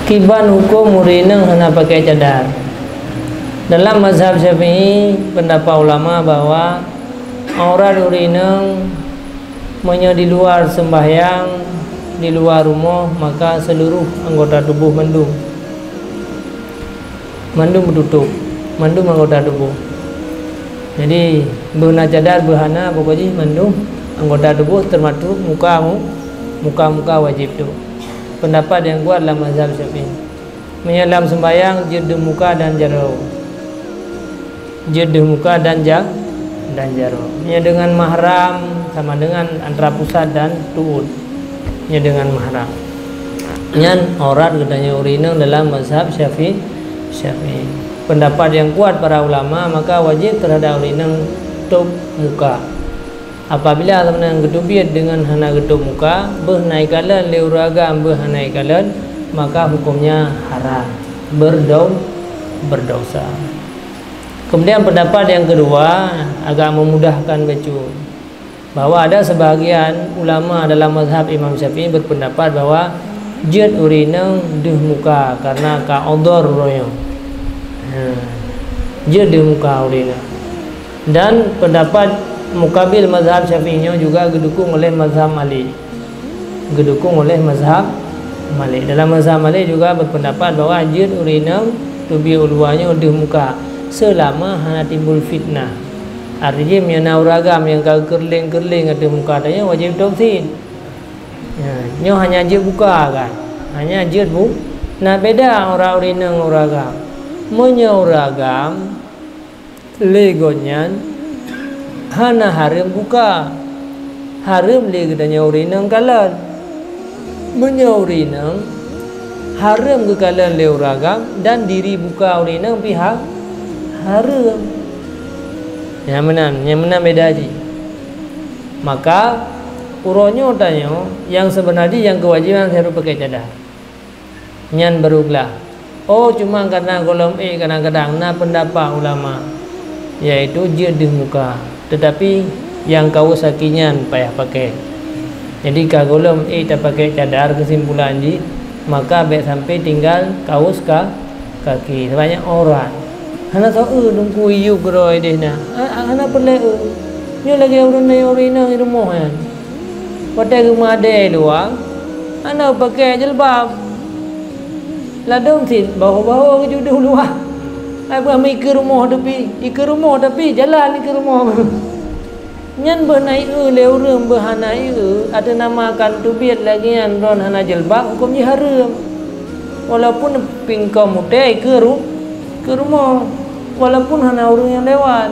kiban hukum urineng hana pakai cadar. Dalam mazhab Syafi'i pendapat ulama bahwa aurat urineng di luar sembahyang, di luar rumah, maka seluruh anggota tubuh mendung bertutup, mendung anggota tubuh. Jadi behana cadar behana pokoknya mendung anggota tubuh termasuk muka wajib tu. Pendapat yang kuat dalam mazhab Syafi'i. Menyelam sembahyang jilid muka dan jaro. Jilid muka dan jaro. Nya dengan mahram sama dengan antara pusat dan tuud. Nya dengan mahram. Nyan aurat katanya urineng dalam mazhab Syafi'i. Pendapat yang kuat para ulama, maka wajib terhadap urineng tutup muka. Apabila teman getubiat dengan hana getup muka, behnai kalan leuragam behnai kalan, maka hukumnya haram, berdosa. Kemudian pendapat yang kedua agak memudahkan bacu, bahwa ada sebahagian ulama dalam mazhab Imam Syafi'i berpendapat bahwa jid urineng deh muka karena ka odor royo. Jid deh muka urineng. Dan pendapat mukabil mazhab Syafi'inya juga didukung oleh mazhab Malik. Dalam mazhab Malik juga berpendapat bahwa jid urineng tubi uluanya deh muka selama hana timbul fitnah. Artinya menyana uragam yang kau kerling ada muka tanya wajib tauhid. Nyo hanya jid buka kan. Hanya jid bu. Nah beda orang urineng uragam. Menyo uragam legonyan hana haram buka. Haram le katanya urineng kalan. Menyo urineng haram ke kalan le uragam dan diri buka urineng pihak haram. Yang menang beda je. Maka uronyo tanya yang sebenarnya yang kewajiban harus pakai cadar. Nyan beruglah. Oh cuma karena golom kadang-kadang na pendapat ulama yaitu jid di muka. Tetapi yang kau sakinyan payah pakai. Jadi kalau golom tak pakai cadar kesimpulan ji, maka baik sampai tinggal kaus kaki. Banyak orang. Hana tahu dungku iu geroi deh na. Hana perle. Ni lagi orang di rumah kan. Pada rumah ada luang. Hana pakai jilbab. Ladong sin bawa ke judah luar. Apa ke rumah tapi jalan ke rumah. Nyan bernai leureum berhanai ada namakan tubiat lagi yang ron hana jilbab hukumnya haram. Walaupun pingkau mutai ke rumah, walaupun hana orang yang lewat,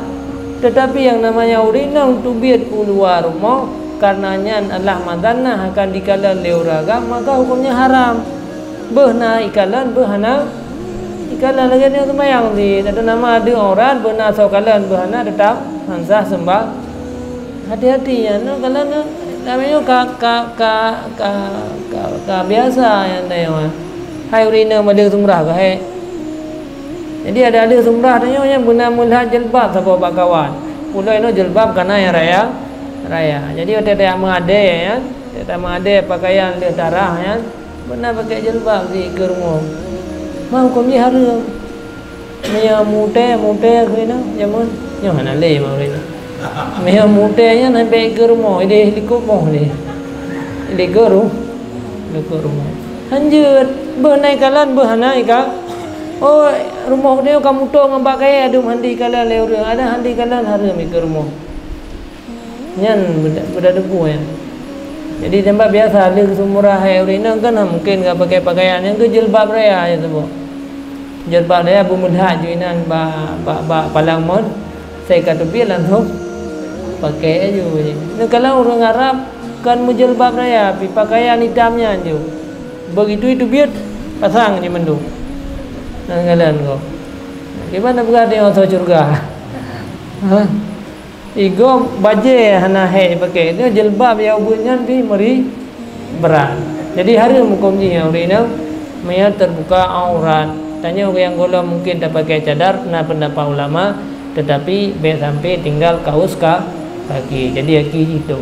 tetapi yang namanya urinang tubiat keluar rumah karenanya adalah madanah akan dikalan leuragam, maka hukumnya haram. Behna ikalan behana ikalan lagi ni semayang di ada nama ada orang behna sokalan behana tetap hansah sembah. Hati-hati ya, no kalan namanya ka biasa yang tanya. Hai urina mada sumrah ke hai. Jadi ada sumrah tanya yang guna melihat jilbab siapa pak kawan. Pulai no jilbab karena yang raya. Jadi ada yang mengade ya. Ada mengade pakaian dia darah ya. Benar pakai jilbab di ke rumah. Mau hukumnya haram. Maya mute kena zaman yang mana le mau ini. Maya mutenya sampai ke rumah ini likut moh ni. Likut rumah. Hanjut bernai kalan berhana ika. Oh rumah dia kamu tu ngambak kaya ada handi kalan leureung ada handi kalan haram ke rumah. Nyan beda debu ya. Jadi tempat biasa ada sumurah hai urineng kan mungkin enggak pakai pakaian yang ke jilbab raya ya tu. Jilbab raya bumulha juinan ba palang mod saya kata pi langsung pakai aja je. Nah kalau orang Arab kan mujilbab raya pi pakaian hitamnya je. Begitu itu biar pasang di mendung. Nah kalian kau. Gimana berada yang masuk surga? Igo baje hana hai pakai dia jilbab yang bunyan pi meri berat. Jadi hari hukumnya urineng maya terbuka aurat. Tanya yang golong mungkin tak pakai cadar nah pendapat ulama tetapi sampai tinggal kaus kaki. Jadi kaki itu.